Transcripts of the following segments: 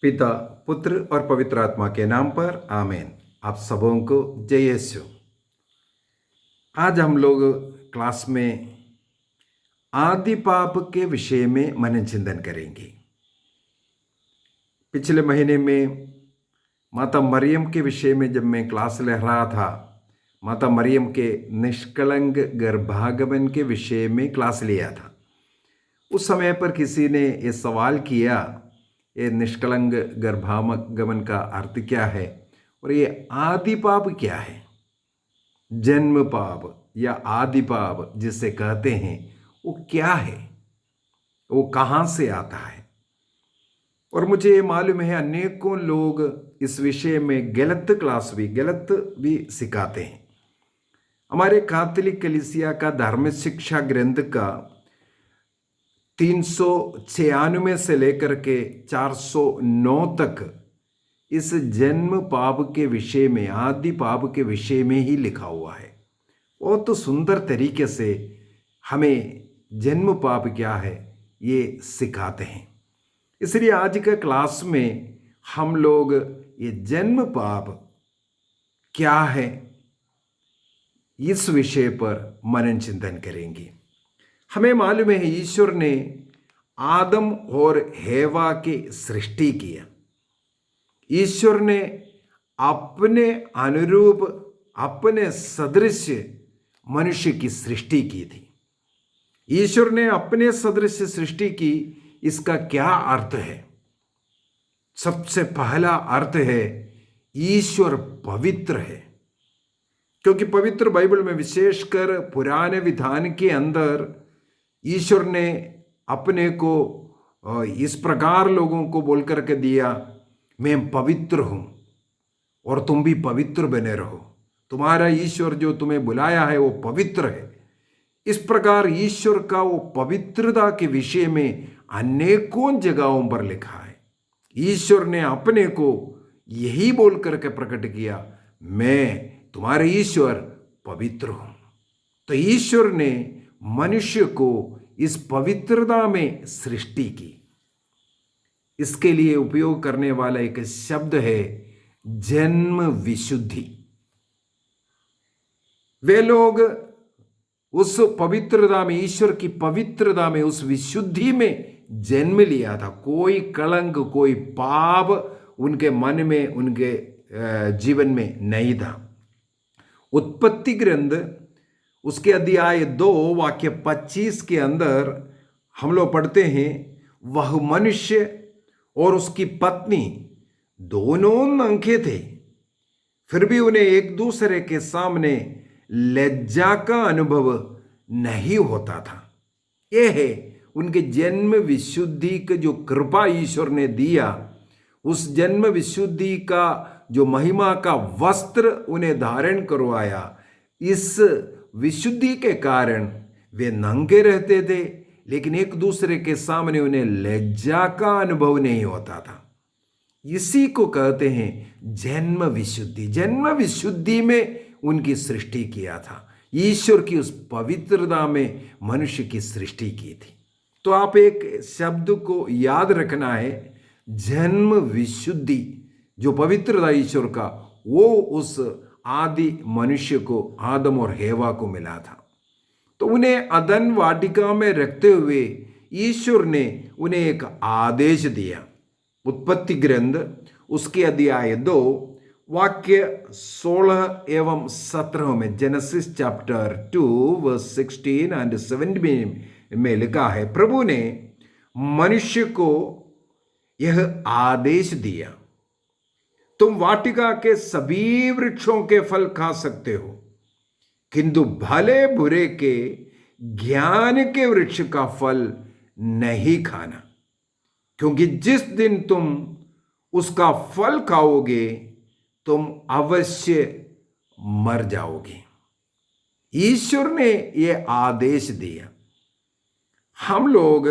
पिता, पुत्र और पवित्र आत्मा के नाम पर आमीन। आप सबों को जय यीशु। आज हम लोग क्लास में आदि पाप के विषय में मनन चिंतन करेंगे। पिछले महीने में माता मरियम के विषय में जब मैं क्लास ले रहा था, माता मरियम के निष्कलंक गर्भागमन के विषय में क्लास लिया था। उस समय पर किसी ने ये सवाल किया, ये निष्कलंक गर्भागमन का अर्थ क्या है और ये आदि पाप क्या है। जन्म पाप या आदि पाप जिसे कहते हैं वो क्या है, वो कहाँ से आता है। और मुझे ये मालूम है अनेकों लोग इस विषय में गलत भी सिखाते हैं। हमारे कैथोलिक कलीसिया का धर्म शिक्षा ग्रंथ का 396 से लेकर के 409 तक इस जन्म पाप के विषय में, आदि पाप के विषय में ही लिखा हुआ है। बहुत तो सुंदर तरीके से हमें जन्म पाप क्या है ये सिखाते हैं। इसलिए आज के क्लास में हम लोग ये जन्म पाप क्या है इस विषय पर मनन चिंतन करेंगे। हमें मालूम है ईश्वर ने आदम और हेवा की सृष्टि किया। ईश्वर ने अपने अनुरूप, अपने सदृश मनुष्य की सृष्टि की थी। ईश्वर ने अपने सदृश सृष्टि की, इसका क्या अर्थ है? सबसे पहला अर्थ है ईश्वर पवित्र है। क्योंकि पवित्र बाइबल में, विशेषकर पुराने विधान के अंदर, ईश्वर ने अपने को इस प्रकार लोगों को बोल करके दिया, मैं पवित्र हूँ और तुम भी पवित्र बने रहो। तुम्हारा ईश्वर जो तुम्हें बुलाया है वो पवित्र है। इस प्रकार ईश्वर का वो पवित्रता के विषय में अनेकों जगहों पर लिखा है। ईश्वर ने अपने को यही बोल करके प्रकट किया, मैं तुम्हारे ईश्वर पवित्र हूं। तो ईश्वर ने मनुष्य को इस पवित्रता में सृष्टि की। इसके लिए उपयोग करने वाला एक शब्द है जन्म विशुद्धि। वे लोग उस पवित्रता में, ईश्वर की पवित्रता में, उस विशुद्धि में जन्म लिया था। कोई कलंक, कोई पाप उनके मन में, उनके जीवन में नहीं था। उत्पत्ति ग्रंथ उसके अध्याय 2 वाक्य 25 के अंदर हम लोग पढ़ते हैं, वह मनुष्य और उसकी पत्नी दोनों नंगे थे, फिर भी उन्हें एक दूसरे के सामने लज्जा का अनुभव नहीं होता था। यह है उनके जन्म विशुद्धि का जो कृपा ईश्वर ने दिया। उस जन्म विशुद्धि का जो महिमा का वस्त्र उन्हें धारण करवाया, इस विशुद्धि के कारण वे नंगे रहते थे, लेकिन एक दूसरे के सामने उन्हें लज्जा का अनुभव नहीं होता था। इसी को कहते हैं जन्म विशुद्धि। जन्म विशुद्धि में उनकी सृष्टि किया था। ईश्वर की उस पवित्रता में मनुष्य की सृष्टि की थी। तो आप एक शब्द को याद रखना है, जन्म विशुद्धि। जो पवित्रता ईश्वर का, वो उस आदि मनुष्य को, आदम और हेवा को मिला था। तो उन्हें अदन वाटिका में रखते हुए ईश्वर ने उन्हें एक आदेश दिया। उत्पत्ति ग्रंथ उसके अध्याय 2 वाक्य 16 एवं 17 में, जेनेसिस चैप्टर 2 वर्स 16 एंड 17 में लिखा है, प्रभु ने मनुष्य को यह आदेश दिया, तुम वाटिका के सभी वृक्षों के फल खा सकते हो, किंतु भले बुरे के ज्ञान के वृक्ष का फल नहीं खाना, क्योंकि जिस दिन तुम उसका फल खाओगे तुम अवश्य मर जाओगे। ईश्वर ने यह आदेश दिया। हम लोग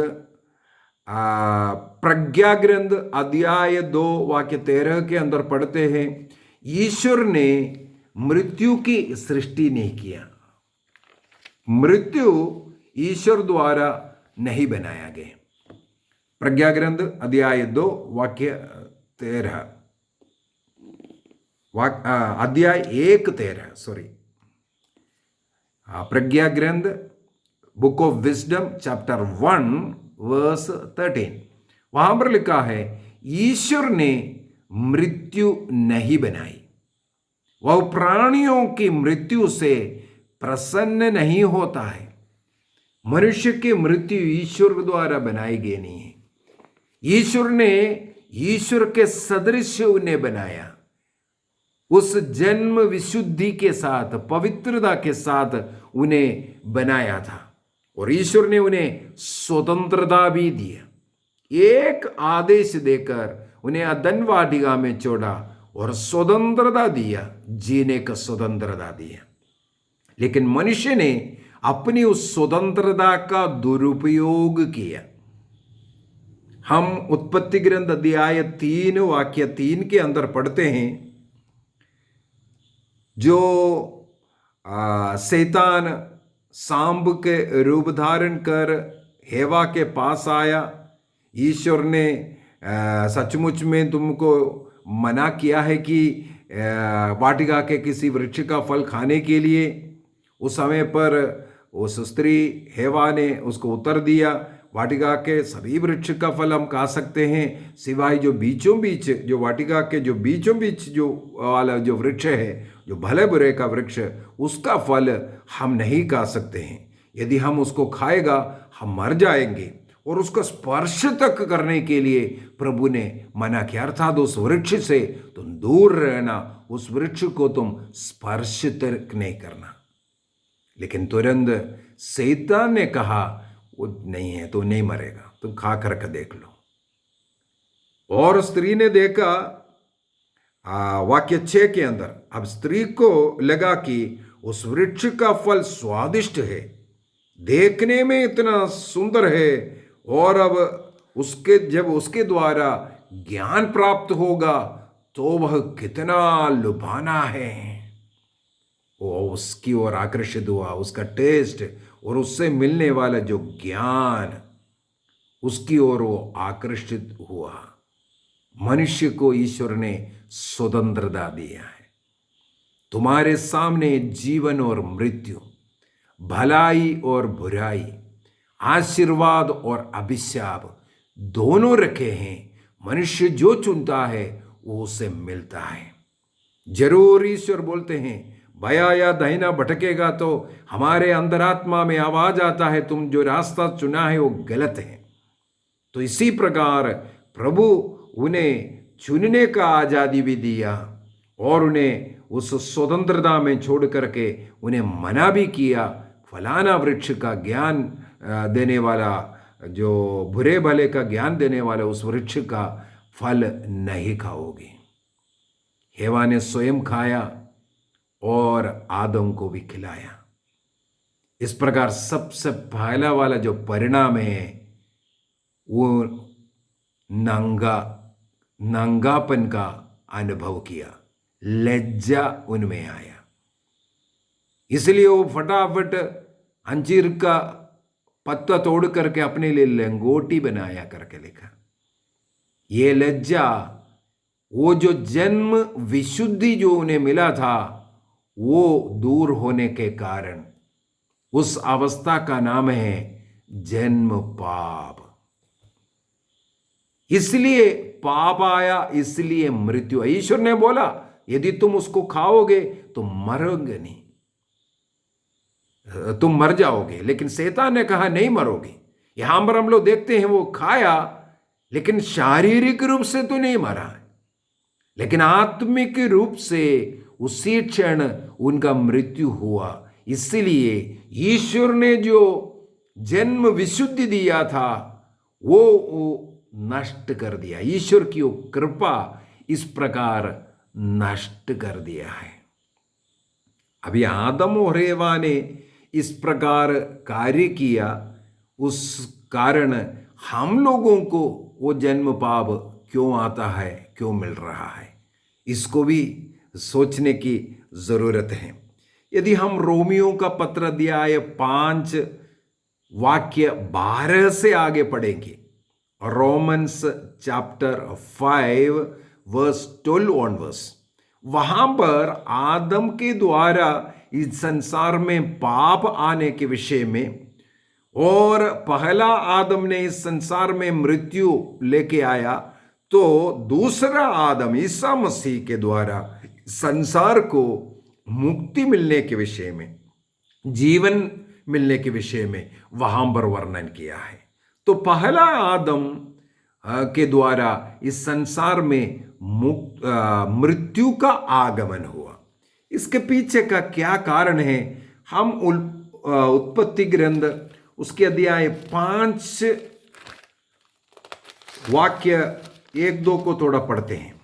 प्रज्ञा ग्रंथ अध्याय 2 वाक्य 13 के अंदर पढ़ते हैं, ईश्वर ने मृत्यु की सृष्टि नहीं किया। मृत्यु ईश्वर द्वारा नहीं बनाया गया। प्रज्ञा ग्रंथ अध्याय 2 वाक्य 13 अध्याय 1:13 sorry, Pragya Granth book of wisdom chapter 1 verse 13, वहां पर लिखा है ईश्वर ने मृत्यु नहीं बनाई, वह प्राणियों की मृत्यु से प्रसन्न नहीं होता है। मनुष्य की मृत्यु ईश्वर द्वारा बनाई गई नहीं है। ईश्वर ने ईश्वर के सदृश उन्हें बनाया, उस जन्म विशुद्धि के साथ, पवित्रता के साथ उन्हें बनाया था, और ईश्वर ने उन्हें स्वतंत्रता भी दिया। एक आदेश देकर उन्हें अदन वाटिका में छोड़ा और स्वतंत्रता दिया, जीने का स्वतंत्रता दिया। लेकिन मनुष्य ने अपनी उस स्वतंत्रता का दुरुपयोग किया। हम उत्पत्ति ग्रंथ अध्याय 3 वाक्य 3 के अंदर पढ़ते हैं, जो शैतान सांप के रूप धारण कर हेवा के पास आया। ईश्वर ने सचमुच में तुमको मना किया है कि वाटिका के किसी वृक्ष का फल खाने के लिए। उस समय पर उस स्त्री हेवा ने उसको उत्तर दिया, वाटिका के सभी वृक्ष का फल हम खा सकते हैं, सिवाय जो बीचों बीच, जो वाटिका के जो बीचों बीच जो वाला जो वृक्ष है, जो भले बुरे का वृक्ष, उसका फल हम नहीं खा सकते हैं। यदि हम उसको खाएगा हम मर जाएंगे। और उसका स्पर्श तक करने के लिए प्रभु ने मना किया, अर्थात उस वृक्ष से तुम दूर रहना, उस वृक्ष को तुम स्पर्श तक नहीं करना। लेकिन तुरंत शैतान ने कहा वो नहीं है, तो नहीं मरेगा, तुम खा करके देख लो। और स्त्री ने देखा, वाक्य 6 के अंदर, अब स्त्री को लगा कि उस वृक्ष का फल स्वादिष्ट है, देखने में इतना सुंदर है, और अब जब उसके द्वारा ज्ञान प्राप्त होगा तो वह कितना लुभाना है। वो उसकी ओर आकर्षित हुआ, उसका टेस्ट और उससे मिलने वाला जो ज्ञान, उसकी ओर वो आकर्षित हुआ। मनुष्य को ईश्वर ने स्वतंत्रता दिया है। तुम्हारे सामने जीवन और मृत्यु, भलाई और बुराई, आशीर्वाद और अभिशाप दोनों रखे हैं। मनुष्य जो चुनता है वो उसे मिलता है। जरूर ईश्वर बोलते हैं, बायां या दाहिना भटकेगा तो हमारे अंतरात्मा में आवाज आता है, तुम जो रास्ता चुना है वो गलत है। तो इसी प्रकार प्रभु उन्हें चुनने का आजादी भी दिया, और उन्हें उस स्वतंत्रता में छोड़ करके उन्हें मना भी किया, फलाना वृक्ष का ज्ञान देने वाला, जो बुरे भले का ज्ञान देने वाला उस वृक्ष का फल नहीं खाओगे। हेवा ने स्वयं खाया और आदम को भी खिलाया। इस प्रकार सबसे पहला वाला जो परिणाम है वो नंगापन का अनुभव किया, लज्जा उनमें आया। इसलिए वो फटाफट अंजीर का पत्ता तोड़ करके अपने लिए लंगोटी बनाया करके लिखा। ये लज्जा, वो जो जन्म विशुद्धि जो उन्हें मिला था, वो दूर होने के कारण उस अवस्था का नाम है जन्म पाप। इसलिए पाप आया, इसलिए मृत्यु। ईश्वर ने बोला यदि तुम उसको खाओगे तो मरोगे नहीं, तुम मर जाओगे। लेकिन शैतान ने कहा नहीं मरोगे। यहां पर हम लोग देखते हैं वो खाया, लेकिन शारीरिक रूप से तो नहीं मरा, लेकिन आत्मिक रूप से उसी क्षण उनका मृत्यु हुआ। इसलिए ईश्वर ने जो जन्म विशुद्धि दिया था वो नष्ट कर दिया। ईश्वर की वो कृपा इस प्रकार नष्ट कर दिया है। अभी आदम और हेवा ने इस प्रकार कार्य किया, उस कारण हम लोगों को वो जन्म पाप क्यों आता है, क्यों मिल रहा है, इसको भी सोचने की जरूरत है। यदि हम रोमियो का पत्र अध्याय 5 वाक्य 12 से आगे पढ़ेंगे, रोमन्स चैप्टर 5 वर्स 12 ऑनवर्स, वहां पर आदम के द्वारा इस संसार में पाप आने के विषय में, और पहला आदम ने इस संसार में मृत्यु लेके आया, तो दूसरा आदम ईसा मसीह के द्वारा संसार को मुक्ति मिलने के विषय में, जीवन मिलने के विषय में वहां पर वर्णन किया है। तो पहला आदम के द्वारा इस संसार में मृत्यु का आगमन हुआ। इसके पीछे का क्या कारण है, हम उत्पत्ति ग्रंथ उसके अध्याय 5 वाक्य 1-2 को थोड़ा पढ़ते हैं।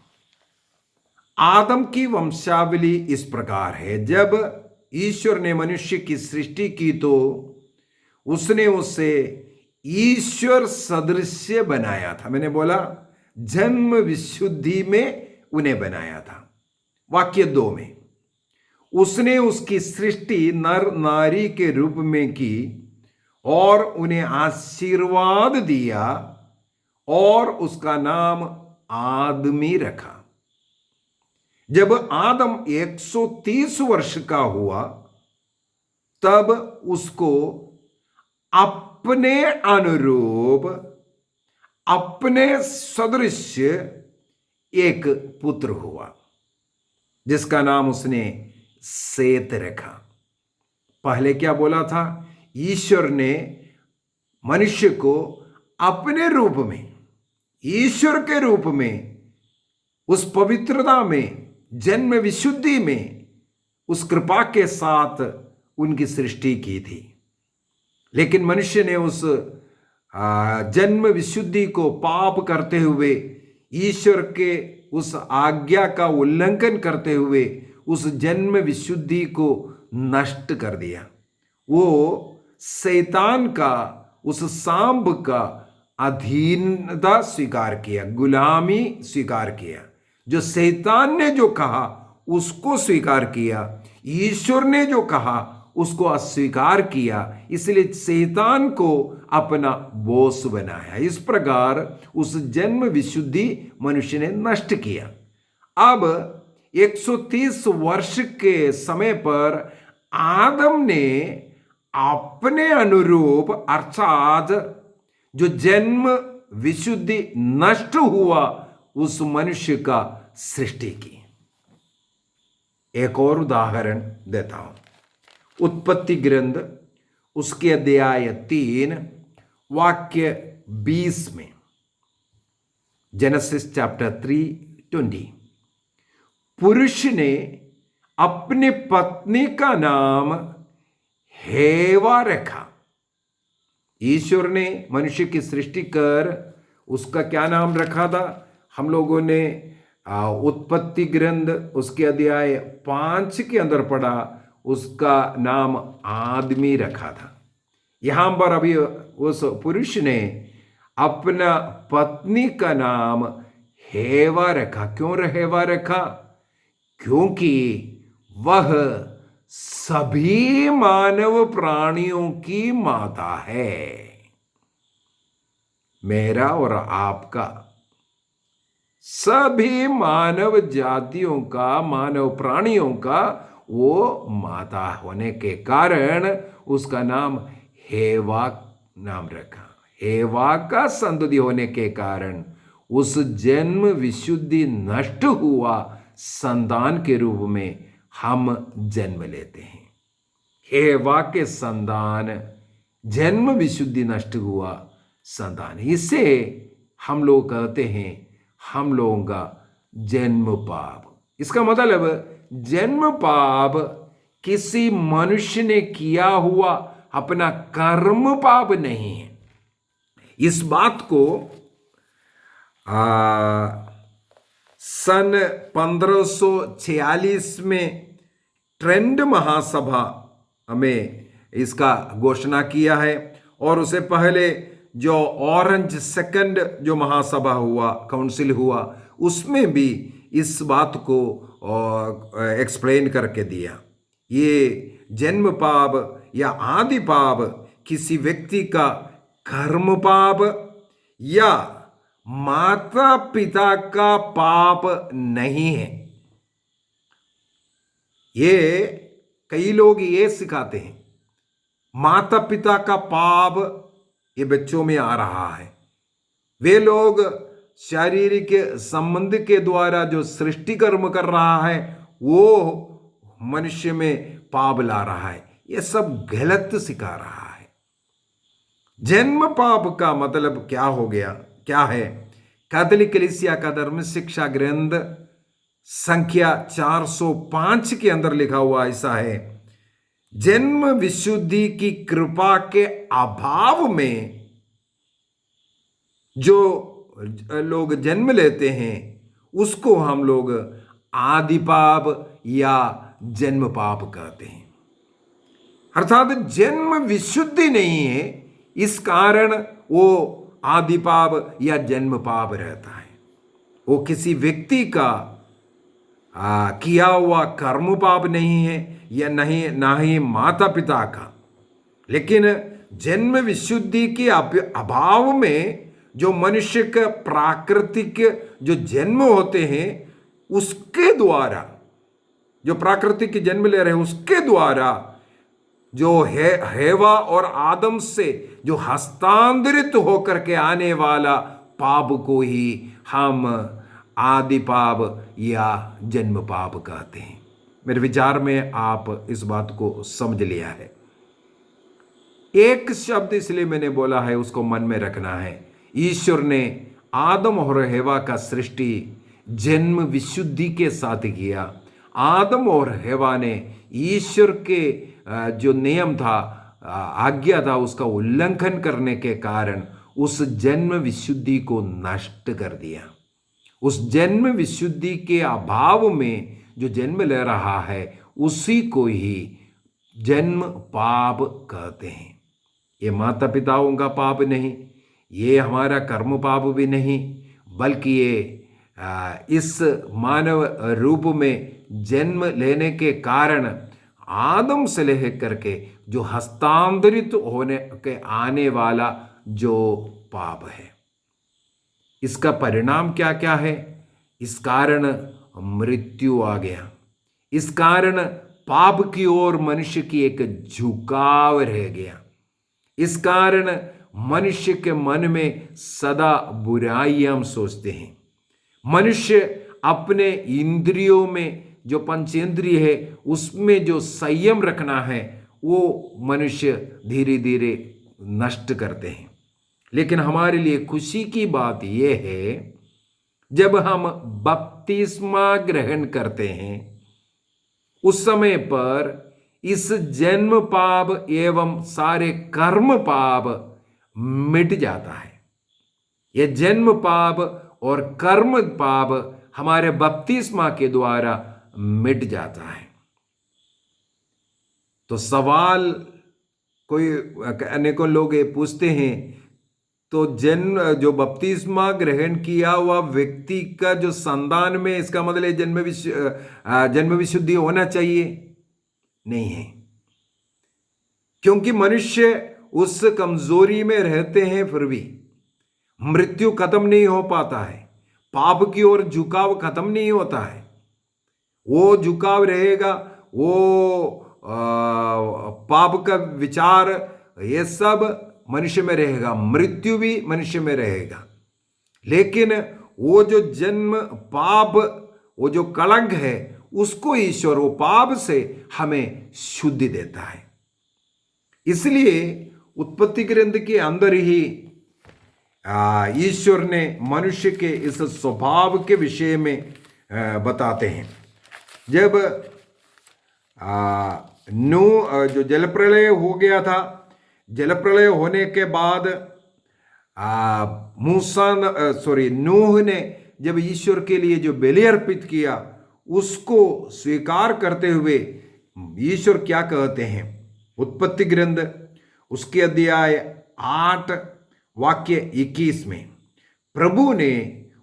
आदम की वंशावली इस प्रकार है, जब ईश्वर ने मनुष्य की सृष्टि की तो उसने उसे ईश्वर सदृश्य बनाया था। मैंने बोला जन्म विशुद्धि में उन्हें बनाया था। वाक्य 2 में उसने उसकी सृष्टि नर नारी के रूप में की और उन्हें आशीर्वाद दिया और उसका नाम आदमी रखा। जब आदम 130 वर्ष का हुआ तब उसको अपने अनुरूप, अपने सदृश्य एक पुत्र हुआ, जिसका नाम उसने सेत रखा। पहले क्या बोला था, ईश्वर ने मनुष्य को अपने रूप में, ईश्वर के रूप में, उस पवित्रता में, जन्म विशुद्धि में, उस कृपा के साथ उनकी सृष्टि की थी। लेकिन मनुष्य ने उस जन्म विशुद्धि को पाप करते हुए, ईश्वर के उस आज्ञा का उल्लंघन करते हुए उस जन्म विशुद्धि को नष्ट कर दिया। वो शैतान का, उस सांप का अधीनता स्वीकार किया, गुलामी स्वीकार किया। जो शैतान ने जो कहा उसको स्वीकार किया, ईश्वर ने जो कहा उसको अस्वीकार किया, इसलिए शैतान को अपना बॉस बनाया। इस प्रकार उस जन्म विशुद्धि मनुष्य ने नष्ट किया। अब 130 वर्ष के समय पर आदम ने अपने अनुरूप, अर्थात जो जन्म विशुद्धि नष्ट हुआ उस मनुष्य का सृष्टि की। एक और उदाहरण देता हूं। उत्पत्ति ग्रंथ उसके अध्याय 3 वाक्य 20 में, जेनेसिस चैप्टर 3:20, पुरुष ने अपनी पत्नी का नाम हेवा रखा। ईश्वर ने मनुष्य की सृष्टि कर उसका क्या नाम रखा था? हम लोगों ने उत्पत्ति ग्रंथ उसके अध्याय 5 के अंदर पढ़ा, उसका नाम आदमी रखा था। यहां पर अभी उस पुरुष ने अपना पत्नी का नाम हेवा रखा। क्यों हेवा रखा? क्योंकि वह सभी मानव प्राणियों की माता है। मेरा और आपका, सभी मानव जातियों का, मानव प्राणियों का वो माता होने के कारण उसका नाम हेवा नाम रखा। हेवा का संतति होने के कारण उस जन्म विशुद्धि नष्ट हुआ संतान के रूप में हम जन्म लेते हैं। हेवा के संतान, जन्म विशुद्धि नष्ट हुआ संतान, इसे हम लोग कहते हैं हम लोगों का जन्म पाप। इसका मतलब जन्म पाप किसी मनुष्य ने किया हुआ अपना कर्म पाप नहीं है। इस बात को सन 1546 में ट्रेंड महासभा में इसका घोषणा किया है, और उससे पहले जो ऑरेंज सेकंड जो महासभा हुआ, काउंसिल हुआ, उसमें भी इस बात को एक्सप्लेन करके दिया। ये जन्म पाप या आदि पाप किसी व्यक्ति का कर्म पाप या माता पिता का पाप नहीं है। ये कई लोग ये सिखाते हैं माता पिता का पाप ये बच्चों में आ रहा है। वे लोग शारीरिक संबंध के द्वारा जो सृष्टि कर्म कर रहा है वो मनुष्य में पाप ला रहा है। ये सब गलत सिखा रहा है। जन्म पाप का मतलब क्या हो गया, क्या है? कैथोलिक कलीसिया का धर्म शिक्षा ग्रंथ संख्या 405 के अंदर लिखा हुआ ऐसा है, जन्म विशुद्धि की कृपा के अभाव में जो लोग जन्म लेते हैं उसको हम लोग आदि पाप या जन्म पाप कहते हैं। अर्थात जन्म विशुद्धि नहीं है, इस कारण वो आदि पाप या जन्म पाप रहता है। वो किसी व्यक्ति का किया हुआ कर्म पाप नहीं है या नहीं, ना ही माता पिता का। लेकिन जन्म विशुद्धि के अभाव में जो मनुष्य का प्राकृतिक जो जन्म होते हैं उसके द्वारा, जो प्राकृतिक जन्म ले रहे हैं उसके द्वारा जो हेवा और आदम से जो हस्तांतरित होकर के आने वाला पाप को ही हम आदि पाप या जन्म पाप कहते हैं। मेरे विचार में आप इस बात को समझ लिया है। एक शब्द इसलिए मैंने बोला है, उसको मन में रखना है। ईश्वर ने आदम और हेवा का सृष्टि जन्म विशुद्धि के साथ किया। आदम और हेवा ने ईश्वर के जो नियम था, आज्ञा था, उसका उल्लंघन करने के कारण उस जन्म विशुद्धि को नष्ट कर दिया। उस जन्म विशुद्धि के अभाव में जो जन्म ले रहा है उसी को ही जन्म पाप कहते हैं। ये माता पिताओं का पाप नहीं, ये हमारा कर्म पाप भी नहीं, बल्कि ये इस मानव रूप में जन्म लेने के कारण आदम से लेकर के जो हस्तांतरित होने के आने वाला जो पाप है, इसका परिणाम क्या क्या है? इस कारण मृत्यु आ गया। इस कारण पाप की ओर मनुष्य की एक झुकाव रह गया। इस कारण मनुष्य के मन में सदा बुराइयां हम सोचते हैं। मनुष्य अपने इंद्रियों में जो पंचेंद्रिय है उसमें जो संयम रखना है वो मनुष्य धीरे धीरे नष्ट करते हैं। लेकिन हमारे लिए खुशी की बात यह है, जब हम बपतिस्मा ग्रहण करते हैं उस समय पर इस जन्म पाप एवं सारे कर्म पाप मिट जाता है। यह जन्म पाप और कर्म पाप हमारे बपतिस्मा के द्वारा मिट जाता है। तो सवाल कोई अनेकों लोग ये पूछते हैं, तो जन्म जो बपतिस्मा ग्रहण किया हुआ व्यक्ति का जो संतान में, इसका मतलब जन्म विशुद्धि होना चाहिए? नहीं है, क्योंकि मनुष्य उस कमजोरी में रहते हैं, फिर भी मृत्यु खत्म नहीं हो पाता है, पाप की ओर झुकाव खत्म नहीं होता है। वो झुकाव रहेगा, वो पाप का विचार ये सब मनुष्य में रहेगा, मृत्यु भी मनुष्य में रहेगा। लेकिन वो जो जन्म पाप, वो जो कलंक है, उसको ईश्वर वो पाप से हमें शुद्धि देता है। इसलिए उत्पत्ति ग्रंथ के अंदर ही ईश्वर ने मनुष्य के इस स्वभाव के विषय में बताते हैं। जब जो जल प्रलय हो गया था, जल प्रलय होने के बाद नूह ने जब ईश्वर के लिए जो बलि अर्पित किया उसको स्वीकार करते हुए ईश्वर क्या कहते हैं? उत्पत्ति ग्रंथ उसके अध्याय 8 वाक्य 21 में प्रभु ने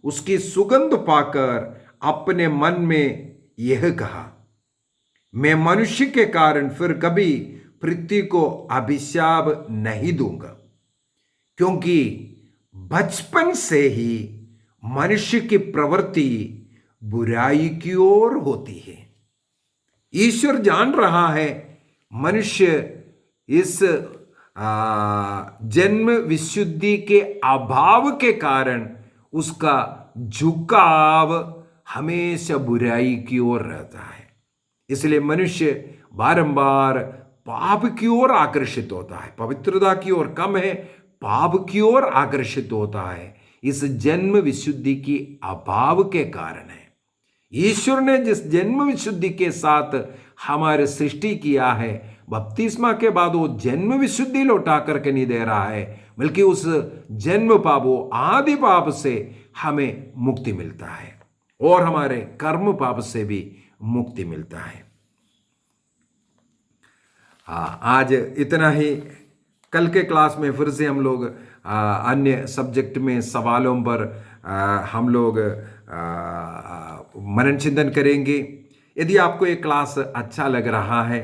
उसकी सुगंध पाकर अपने मन में यह कहा, मैं मनुष्य के कारण फिर कभी पृथ्वी को अभिशाप नहीं दूंगा, क्योंकि बचपन से ही मनुष्य की प्रवृत्ति बुराई की ओर होती है। ईश्वर जान रहा है मनुष्य इस जन्म विशुद्धि के अभाव के कारण उसका झुकाव हमेशा बुराई की ओर रहता है। इसलिए मनुष्य बारंबार पाप की ओर आकर्षित होता है। पवित्रता की ओर कम है, पाप की ओर आकर्षित होता है। इस जन्म विशुद्धि की अभाव के कारण है। ईश्वर ने जिस जन्म विशुद्धि के साथ हमारे सृष्टि किया है, बपतिस्मा के बाद वो जन्म विशुद्धि लौटा करके नहीं दे रहा है, बल्कि उस जन्म पाप, वो आदि पाप से हमें मुक्ति मिलता है और हमारे कर्म पाप से भी मुक्ति मिलता है। आज इतना ही। कल के क्लास में फिर से हम लोग अन्य सब्जेक्ट में सवालों पर हम लोग मनन चिंतन करेंगे। यदि आपको ये क्लास अच्छा लग रहा है,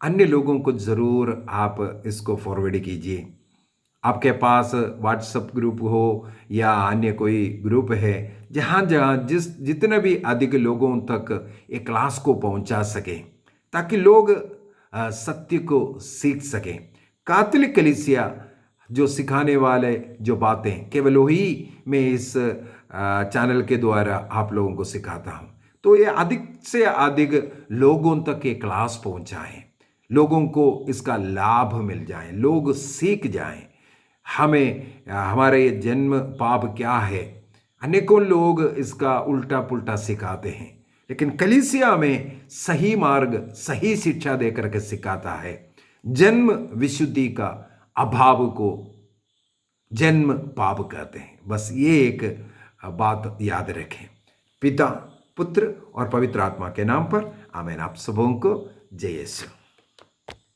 अन्य लोगों को ज़रूर आप इसको फॉरवर्ड कीजिए। आपके पास व्हाट्सएप ग्रुप हो या अन्य कोई ग्रुप है, जहाँ जहाँ जितने भी अधिक लोगों तक ये क्लास को पहुँचा सकें, ताकि लोग सत्य को सीख सकें। कैथोलिक कलीसिया जो सिखाने वाले जो बातें केवल वही मैं इस चैनल के द्वारा आप लोगों को सिखाता हूँ। तो ये अधिक से अधिक लोगों तक ये क्लास पहुँचाएँ, लोगों को इसका लाभ मिल जाए, लोग सीख जाएं। हमें हमारे ये जन्म पाप क्या है, अनेकों लोग इसका उल्टा पुल्टा सिखाते हैं, लेकिन कलीसिया में सही मार्ग, सही शिक्षा दे करके सिखाता है। जन्म विशुद्धि का अभाव को जन्म पाप कहते हैं। बस ये एक बात याद रखें। पिता, पुत्र और पवित्र आत्मा के नाम पर आमीन। आप सबों को जय यीशु।